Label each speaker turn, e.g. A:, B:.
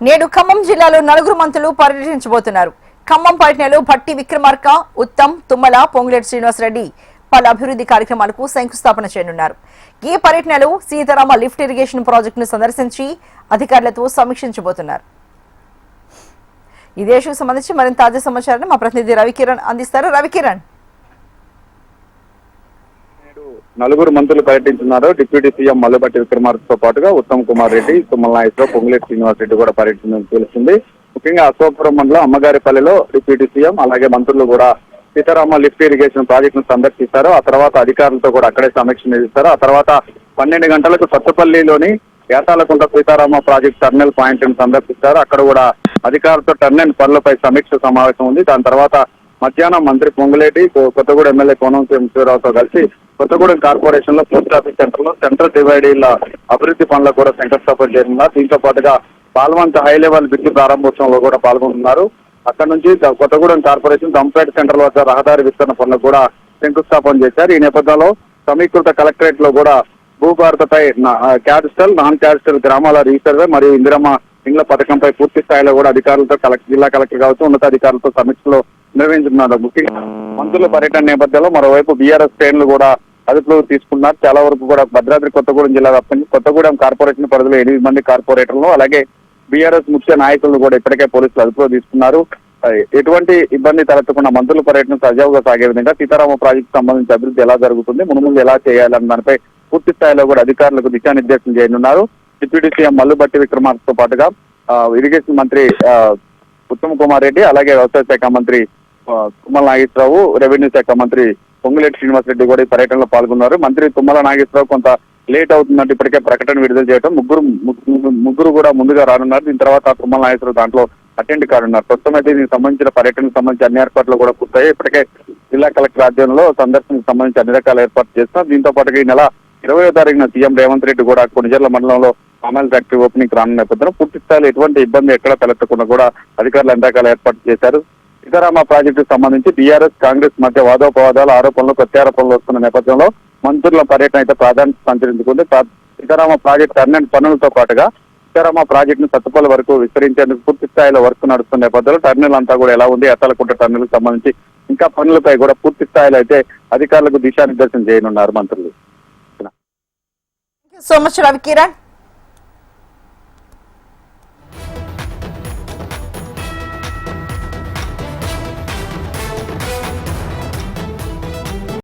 A: నేడు ఖమ్మం జిల్లాలో 4 మంత్రులు పర్యటించబోతున్నారు. ఖమ్మం పర్యటనలో భట్టి విక్రమార్క, ఉత్తమ్, తుమ్మల, పొంగులేటి శ్రీనివాసరెడ్డి పలు అభివృద్ధి కార్యక్రమాలకు శంకుస్థాపన చేయనున్నారు. ఈ పర్యటనలో సీతారామ లిఫ్ట్ ఇరిగేషన్ ప్రాజెక్టును సందర్శించి అధికారులతో సమీక్షించబోతున్నారు. ఇదే ఇష్యూకు సంబంధించి మరింత తాజా సమాచారాన్ని మా ప్రతినిధి రవికిరణ్ అందిస్తారు. రవికిరణ్,
B: 4 మంత్రులు పర్యటించున్నారు. డిప్యూటీ సీఎం మల్లుబట్టి విక్రమార్కతో పాటుగా ఉత్తమ్ కుమార్ రెడ్డి, తుమ్మల నాగేశ్వరరావు, పొంగులేటి శ్రీనివాసరెడ్డి కూడా పర్యటించినట్టు తెలుస్తుంది. ముఖ్యంగా అశోకపురం మండలం అమ్మగారిపల్లిలో డిప్యూటీ సీఎం అలాగే మంత్రులు కూడా సీతారామ లిఫ్ట్ ఇరిగేషన్ ప్రాజెక్టును సందర్శిస్తారు. ఆ తర్వాత అధికారులతో కూడా అక్కడే సమీక్ష నిర్వహిస్తారు. ఆ తర్వాత 12 గంటలకు సత్తుపల్లిలోని Yatalakunta Sitarama project terminal point ను సందర్శిస్తారు. అక్కడ కూడా అధికారులతో టర్మినల్ పనులపై సమీక్ష సమావేశం ఉంది. దాని తర్వాత మధ్యాహ్నం మంత్రి పొంగులేటి కొత్తగూడెం ఎమ్మెల్యే కోనం శివరావుతో కలిసి కొత్తగూడెం కార్పొరేషన్ లో పోస్ట్ ఆఫీస్ సెంటర్ లో సెంట్రల్ డివైడీల అభివృద్ధి పనులకు కూడా శంకుస్థాపన చేయనున్నారు. దీంతో పాటుగా పాల్వంచ హై లెవెల్ బ్రిడ్జ్ ప్రారంభోత్సవంలో కూడా పాల్గొంటున్నారు. అక్కడ నుంచి కొత్తగూడెం కార్పొరేషన్ దంపేట సెంటర్ వద్ద రహదారి విస్తరణ పనులకు కూడా శంకుస్థాపన చేశారు. ఈ నేపథ్యంలో సమీకృత కలెక్టరేట్ లో కూడా భూభారతపై క్యాపిటల్, నాన్ క్యాపిటల్ గ్రామాల రీసర్వే మరియు ఇందిరమ్మ ఇండ్ల పథకంపై పూర్తి స్థాయిలో కూడా అధికారులతో జిల్లా కలెక్టర్ కావచ్చు ఉన్నతాధికారులతో సమీక్షలో నిర్వహించుతున్నారు. ముఖ్యంగా మంత్రుల పర్యటన నేపథ్యంలో మరోవైపు బీఆర్ఎస్ శ్రేణులు కూడా అదుపులోకి తీసుకున్నారు. చాలా వరకు కూడా భద్రాద్రి కొత్తగూడెం జిల్లా వ్యాప్తంగా కొత్తగూడెం కార్పొరేషన్ పరిధిలో 8 మంది కార్పొరేటర్లు అలాగే బీఆర్ఎస్ ముఖ్య నాయకులను కూడా ఇప్పటికే పోలీసులు అదుపులో తీసుకున్నారు. ఎటువంటి ఇబ్బంది తలెత్తకుండా మంత్రుల పర్యటన సజావుగా సాగే విధంగా సీతారామ ప్రాజెక్టు సంబంధించి అభివృద్ధి ఎలా జరుగుతుంది, మునుముందు ఎలా చేయాలన్న దానిపై పూర్తి స్థాయిలో కూడా అధికారులకు దిశానిర్దేశం చేయనున్నారు. డిప్యూటీ సీఎం మల్లుబట్టి విక్రమార్కతో పాటుగా ఇరిగేషన్ మంత్రి ఉత్తమ్ కుమార్ రెడ్డి అలాగే వ్యవసాయ శాఖ మంత్రి తుమ్మల నాగేశ్వరరావు, రెవెన్యూ శాఖ మంత్రి పొంగులేటి శ్రీనివాసరెడ్డి కూడా ఈ పర్యటనలో పాల్గొన్నారు. మంత్రి తుమ్మల నాగేశ్వరరావు కొంత లేట్ అవుతుందంటే ఇప్పటికే ప్రకటన విడుదల చేయడం, ముగ్గురు కూడా ముందుగా రానున్నారు. దీని తర్వాత తుమ్మల నాగేశ్వరరావు దాంట్లో అటెండ్ కానున్నారు. ప్రస్తుతం అయితే దీనికి సంబంధించిన పర్యటనకు సంబంధించి అన్ని ఏర్పాట్లు కూడా పూర్తయ్యాయి. ఇప్పటికే జిల్లా కలెక్టర్ ఆధ్వర్యంలో సందర్శనకు సంబంధించి అన్ని రకాల ఏర్పాట్లు చేస్తున్నారు. దీంతో పాటుగా ఈ నెల 20వ తారీఖున సీఎం రేవంత్ రెడ్డి కూడా కొణిజర్ల మండలంలో పామాయిల్ ఫ్యాక్టరీ ఓపెనింగ్ రానున్న నేపథ్యంలో పూర్తి స్థాయిలో ఎటువంటి ఇబ్బంది ఎక్కడ తలెత్తకుండా కూడా అధికారులు అన్ని రకాల ఏర్పాట్లు చేశారు. సీతారామ ప్రాజెక్టుకు సంబంధించి బీఆర్ఎస్ కాంగ్రెస్ మధ్య వాదోపవాదాలు, ఆరోపణలు, ప్రత్యారోపణలు వస్తున్న నేపథ్యంలో మంత్రుల పర్యటన అయితే ప్రాధాన్యత సంతరించుకుంది. సీతారామ ప్రాజెక్టు టర్మినల్ పనులతో పాటుగా సీతారామ ప్రాజెక్టును సత్తుపల్లి వరకు విస్తరించేందుకు పూర్తి స్థాయిలో వర్క్ నడుస్తున్న నేపథ్యంలో టర్మినల్ అంతా కూడా ఎలా ఉంది, యాతాలకుంట టర్మినల్ సంబంధించి ఇంకా పనులపై కూడా పూర్తి స్థాయిలో అయితే అధికారులకు దిశానిర్దేశం చేయనున్నారు మంత్రులు.
A: So much Ravikiran.